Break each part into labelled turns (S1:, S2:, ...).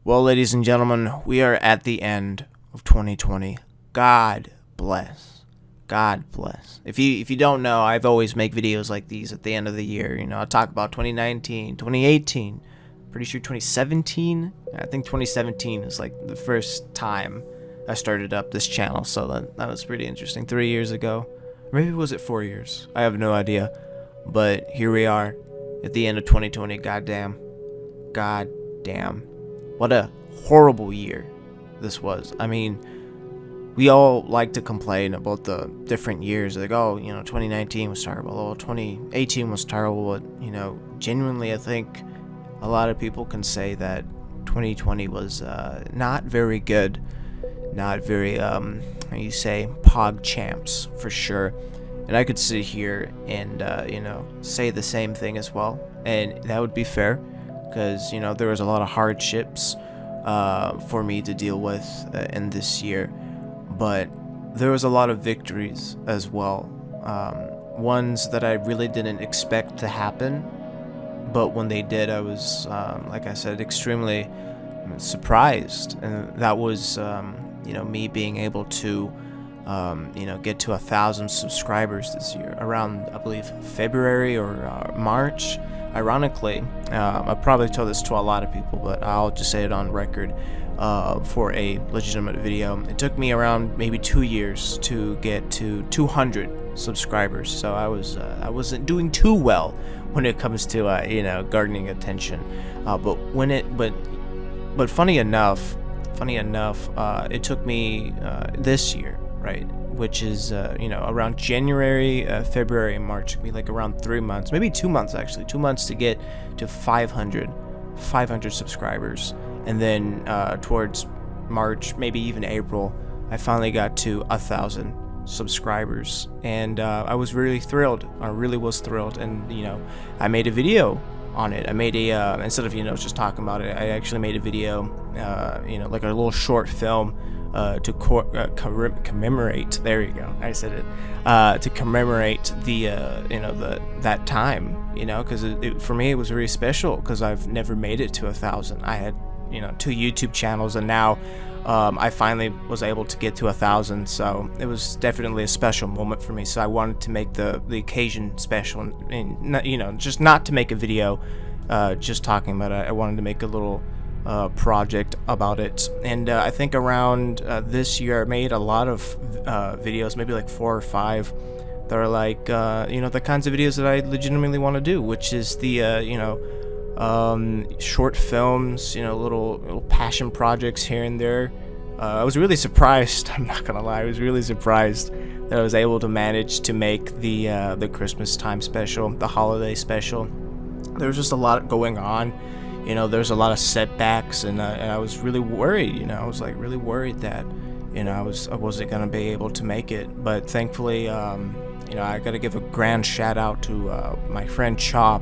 S1: Well, ladies and gentlemen, we are at the end of 2020. God bless. God bless. If you don't know, I've always make videos like these at the end of the year. I talk about 2019, 2018, pretty sure 2017. I think 2017 is like the first time I started up this channel, so that was pretty interesting. 3 years ago. Maybe was it 4 years? I have no idea. But here we are at the end of 2020. Goddamn. Goddamn. What a horrible year this was. I mean, we all like to complain about the different years. Like, 2019 was terrible. Oh, 2018 was terrible. But, genuinely, I think a lot of people can say that 2020 was not very good. Not very, pog champs, for sure. And I could sit here and, say the same thing as well. And that would be fair. Because, there was a lot of hardships for me to deal with in this year. But there was a lot of victories as well. Ones that I really didn't expect to happen. But when they did, I was, like I said, extremely surprised. And that was, me being able to, get to 1,000 subscribers this year. Around, I believe, February or March. Ironically, I probably told this to a lot of people, but I'll just say it on record for a legitimate video. It took me around maybe 2 years to get to 200 subscribers, so I wasn't doing too well when it comes to gardening attention. But funny enough, it took me this year, right? Which is, around January, February, and March. It took me like around 3 months, maybe 2 months actually, 2 months to get to 500 subscribers. And then towards March, maybe even April, I finally got to 1,000 subscribers. And I was really thrilled. I really was thrilled. And, I made a video on it. I made a, instead of, just talking about it, I actually made a video, like a little short film to commemorate. There you go. I said it. To commemorate the that time. Because for me it was really special because I've never made it to 1,000. I had 2 YouTube channels, and now I finally was able to get to 1,000. So it was definitely a special moment for me. So I wanted to make the occasion special, and just not to make a video just talking about it. I wanted to make a little project about it. And I think around this year I made a lot of videos, maybe like 4 or 5 that are like the kinds of videos that I legitimately want to do, which is the short films, little passion projects here and there. I was really surprised, I'm not gonna lie, I was really surprised that I was able to manage to make the Christmas time special, the holiday special. There was just a lot going on. There's a lot of setbacks, and I was really worried. I was like really worried that, I wasn't gonna be able to make it. But thankfully, I gotta give a grand shout out to my friend Chop,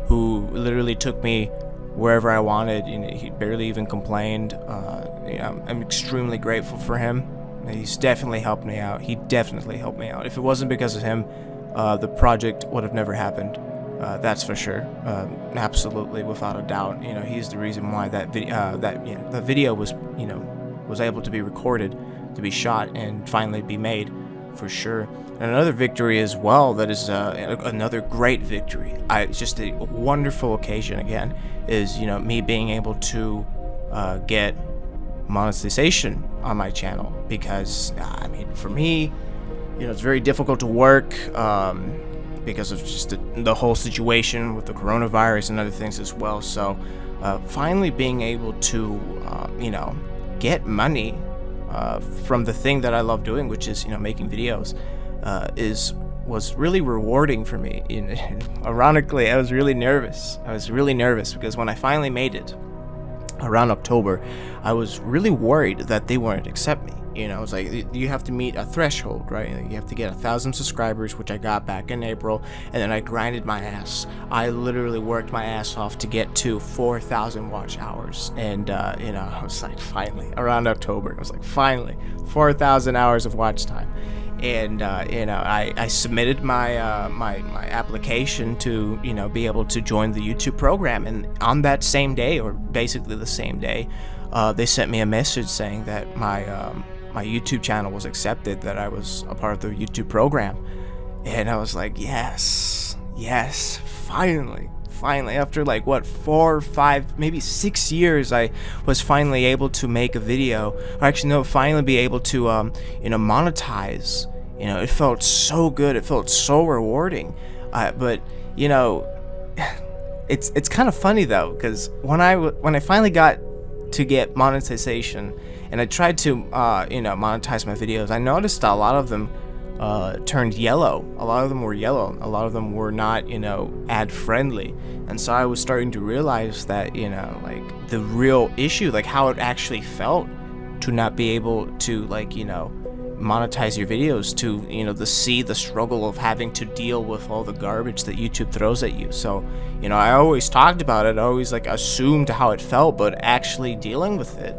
S1: who literally took me wherever I wanted. He barely even complained. I'm extremely grateful for him. He's definitely helped me out. He definitely helped me out. If it wasn't because of him, the project would have never happened. That's for sure. Absolutely, without a doubt. He's the reason why that the video was able to be recorded, to be shot, and finally be made, for sure. And another victory as well, that is another great victory. It's just a wonderful occasion again, is me being able to get monetization on my channel, because for me, it's very difficult to work. Because of just the whole situation with the coronavirus and other things as well. So finally being able to, get money from the thing that I love doing, which is, making videos, was really rewarding for me. Ironically, I was really nervous. Because when I finally made it around October, I was really worried that they wouldn't accept me. It's like you have to meet a threshold, right? You have to get 1,000 subscribers, which I got back in April, and then I grinded my ass. I literally worked my ass off to get to 4,000 watch hours, and I was like, finally, around October, I was like, finally, 4,000 hours of watch time. And I submitted my application to be able to join the YouTube program. And on that same day, or basically the same day, they sent me a message saying that my YouTube channel was accepted, that I was a part of the YouTube program. And I was like, yes, finally, after like what, 4, 5, maybe 6 years, I was finally able to make a video, or actually no, finally be able to monetize. It felt so good, it felt so rewarding. But it's kind of funny though, because when I finally got to get monetization, and I tried to monetize my videos, I noticed a lot of them turned yellow. A lot of them were yellow. A lot of them were not, ad friendly. And so I was starting to realize that, like the real issue, like how it actually felt to not be able to, like, monetize your videos, to see the struggle of having to deal with all the garbage that YouTube throws at you. So I always talked about it, I always like assumed how it felt, but actually dealing with it,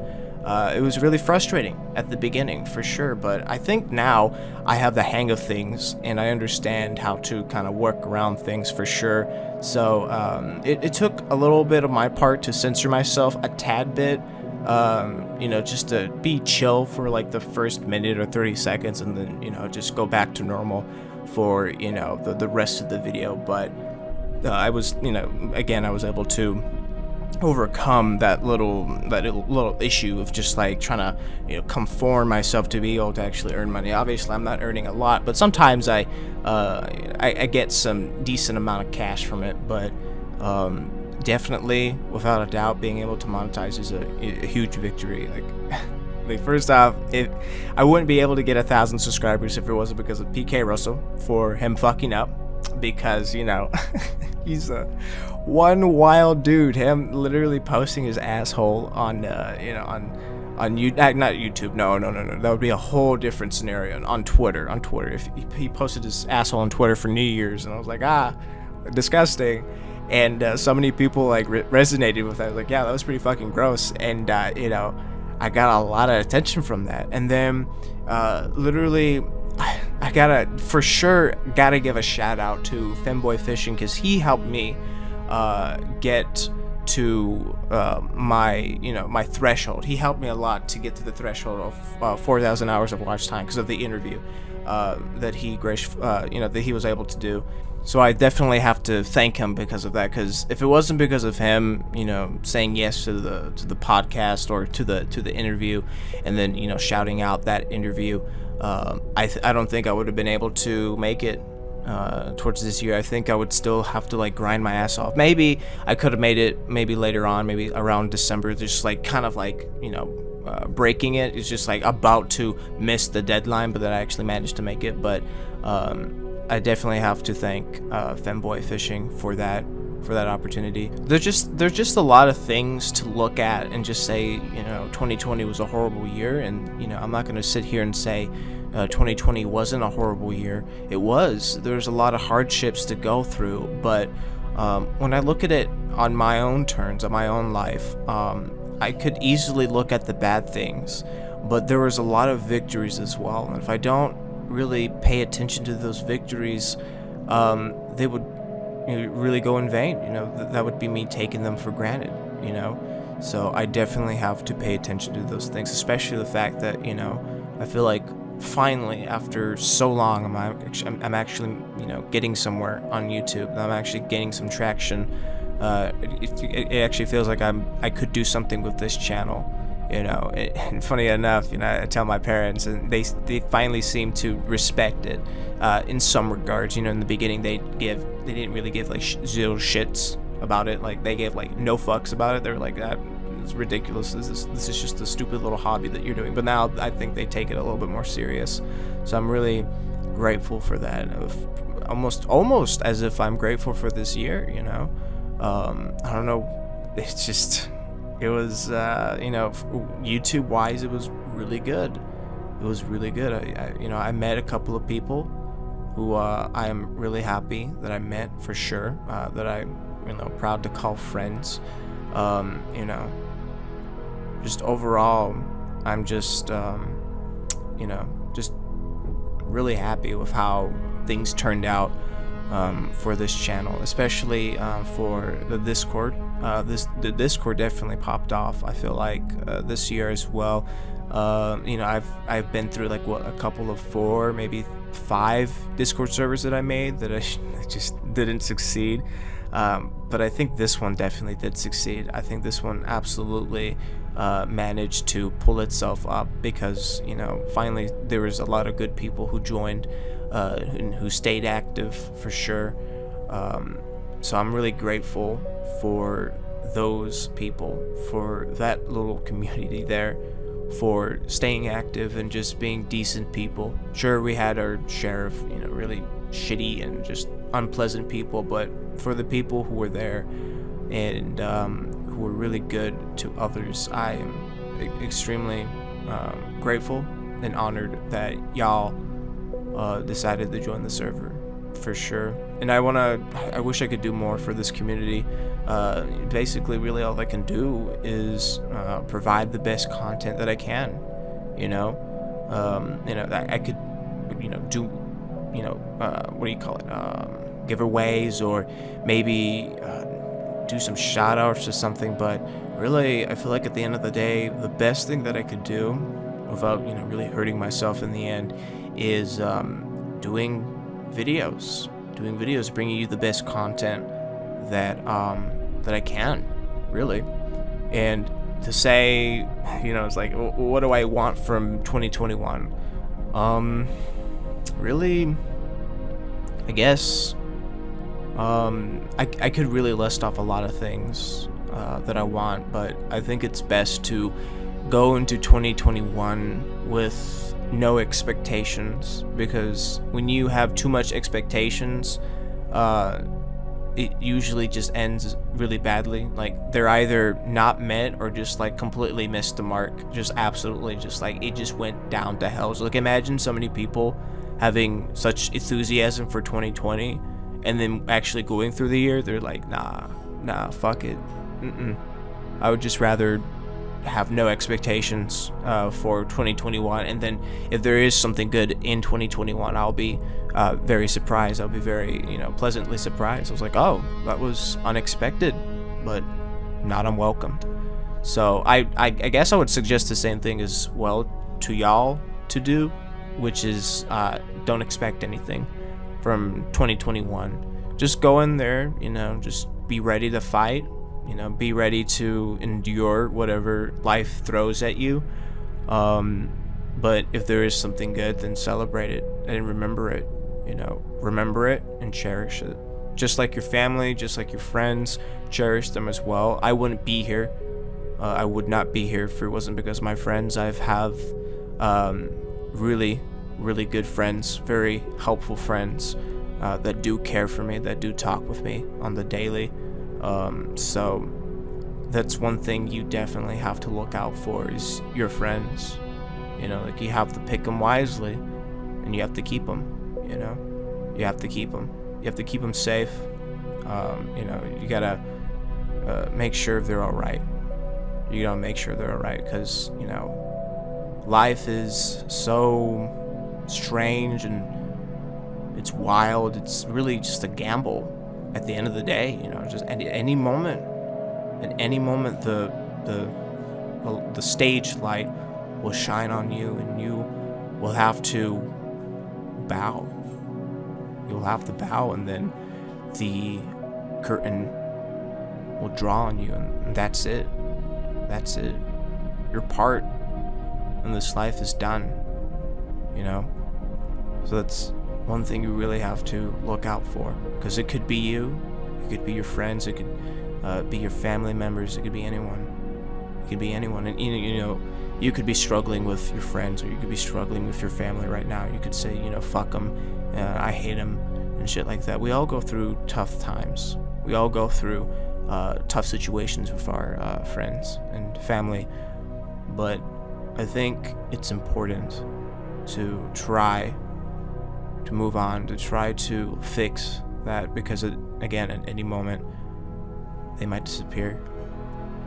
S1: it was really frustrating at the beginning, for sure. But I think now I have the hang of things, and I understand how to kind of work around things, for sure. So it took a little bit of my part to censor myself a tad bit, just to be chill for like the first minute or 30 seconds, and then just go back to normal for the rest of the video. But I was again, I was able to overcome that little issue of just like trying to conform myself to be able to actually earn money. Obviously I'm not earning a lot, but sometimes I get some decent amount of cash from it. But definitely, without a doubt, being able to monetize is a huge victory. Like first off, I wouldn't be able to get 1,000 subscribers if it wasn't because of PK Russell, for him fucking up, because he's a one wild dude. Him literally posting his asshole on on not YouTube. No. That would be a whole different scenario. On Twitter, if he posted his asshole on Twitter for New Year's, and I was like, disgusting. And so many people like resonated with that. I was like, yeah, that was pretty fucking gross. And I got a lot of attention from that. And then literally, I for sure gotta give a shout out to Femboy Fishing, because he helped me get to my threshold. He helped me a lot to get to the threshold of 4,000 hours of watch time because of the interview that he was able to do. So I definitely have to thank him because of that, because if it wasn't because of him, saying yes to the podcast, or to the interview, and then shouting out that interview, I don't think I would have been able to make it towards this year. I think I would still have to like grind my ass off. Maybe I could have made it maybe later on, maybe around December, just like kind of like breaking it. It's just like about to miss the deadline, but then I actually managed to make it. But I definitely have to thank Femboy Fishing for that opportunity. There's just a lot of things to look at and just say 2020 was a horrible year, and I'm not going to sit here and say 2020 wasn't a horrible year. It was. There's a lot of hardships to go through, but when I look at it on my own terms, on my own life, I could easily look at the bad things, but there was a lot of victories as well. And if I don't really pay attention to those victories, they would really go in vain. That would be me taking them for granted. So I definitely have to pay attention to those things, especially the fact that I feel like finally, after so long, I'm actually getting somewhere on YouTube. I'm actually gaining some traction. It actually feels like I could do something with this channel. And funny enough, I tell my parents, and they finally seem to respect it in some regards. In the beginning they didn't really give like zero shits about it. Like they gave like no fucks about it. They were like, that is ridiculous. This is just a stupid little hobby that you're doing. But now I think they take it a little bit more serious. So I'm really grateful for that. Almost as if I'm grateful for this year. I don't know. It's just. It was, YouTube wise, it was really good. It was really good. I met a couple of people who I am really happy that I met, for sure. That I'm, proud to call friends. Just overall, I'm just, just really happy with how things turned out for this channel, especially for the Discord. The Discord definitely popped off. I feel like this year as well. I've been through like a couple of 4, maybe 5 Discord servers that I made that I just didn't succeed. But I think this one definitely did succeed. I think this one absolutely managed to pull itself up because, finally there was a lot of good people who joined and who stayed active for sure. So I'm really grateful for those people, for that little community there, for staying active and just being decent people. Sure, we had our share of, really shitty and just unpleasant people, but for the people who were there and who were really good to others, I am extremely grateful and honored that y'all decided to join the server, for sure. And I wish I could do more for this community. Basically, really all I can do is provide the best content that I can. I could, do, what do you call it? Giveaways, or maybe do some shout outs or something. But really, I feel like at the end of the day, the best thing that I could do without, really hurting myself in the end is doing videos, bringing you the best content that I can, really. And to say, it's like, what do I want from 2021? Really, I guess I could really list off a lot of things that I want, but I think it's best to go into 2021 with no expectations, because when you have too much expectations, it usually just ends really badly. Like, they're either not met or just like completely missed the mark. Just absolutely, just like it just went down to hell. So like, imagine so many people having such enthusiasm for 2020 and then actually going through the year, they're like, nah, fuck it. I would just rather have no expectations for 2021, and then if there is something good in 2021, I'll be very surprised. I'll be very, pleasantly surprised. I was like, oh, that was unexpected, but not unwelcomed. So I guess I would suggest the same thing as well to y'all to do, which is don't expect anything from 2021. Just go in there, just be ready to fight. Be ready to endure whatever life throws at you. But if there is something good, then celebrate it and remember it. Remember it and cherish it. Just like your family, just like your friends, cherish them as well. I wouldn't be here. I would not be here if it wasn't because of my friends. I have really, really good friends, very helpful friends that do care for me, that do talk with me on the daily. So that's one thing you definitely have to look out for is your friends. Like, you have to pick them wisely, and you have to keep them. You have to keep them. You have to keep them safe. You gotta make sure they're all right. You gotta make sure they're all right, because life is so strange and it's wild. It's really just a gamble. At the end of the day, just at any moment, the stage light will shine on you, and you will have to bow. You'll have to bow, and then the curtain will draw on you, and that's it. That's it. Your part in this life is done. So that's one thing you really have to look out for, because it could be you, it could be your friends, it could be your family members, it could be anyone. It could be anyone. And you could be struggling with your friends, or you could be struggling with your family right now. You could say, fuck them, I hate them, and shit like that. We all go through tough times. We all go through tough situations with our friends and family. But I think it's important to try to move on, to try to fix that, because again, at any moment they might disappear,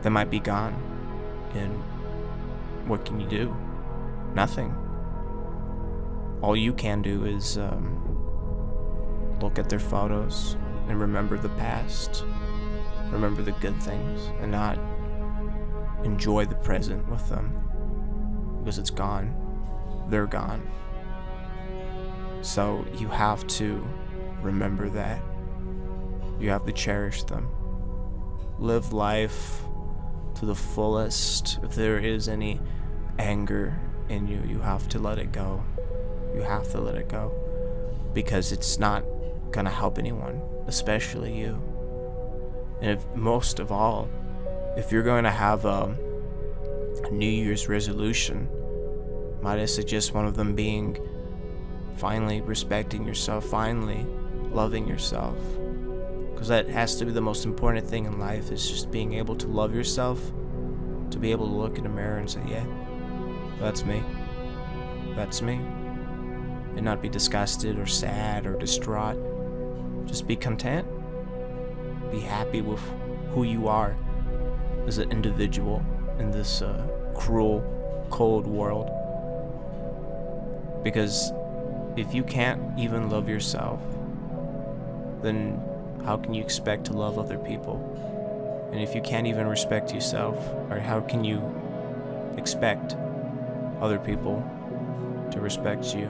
S1: they might be gone, and what can you do? Nothing. all you can do is look at their photos and remember the past, remember the good things, and not enjoy the present with them, because it's gone. They're gone. So you have to remember that. You have to cherish them. Live life to the fullest. If there is any anger in you, you have to let it go. You have to let it go, because it's not gonna help anyone, especially you. And if, most of all, if you're going to have a New Year's resolution, might I suggest one of them being finally respecting yourself, finally loving yourself, because that has to be the most important thing in life, is just being able to love yourself, to be able to look in the mirror and say, yeah, that's me, and not be disgusted or sad or distraught. Just be content, be happy with who you are as an individual in this cruel, cold world. Because if you can't even love yourself, then how can you expect to love other people? And if you can't even respect yourself, or how can you expect other people to respect you?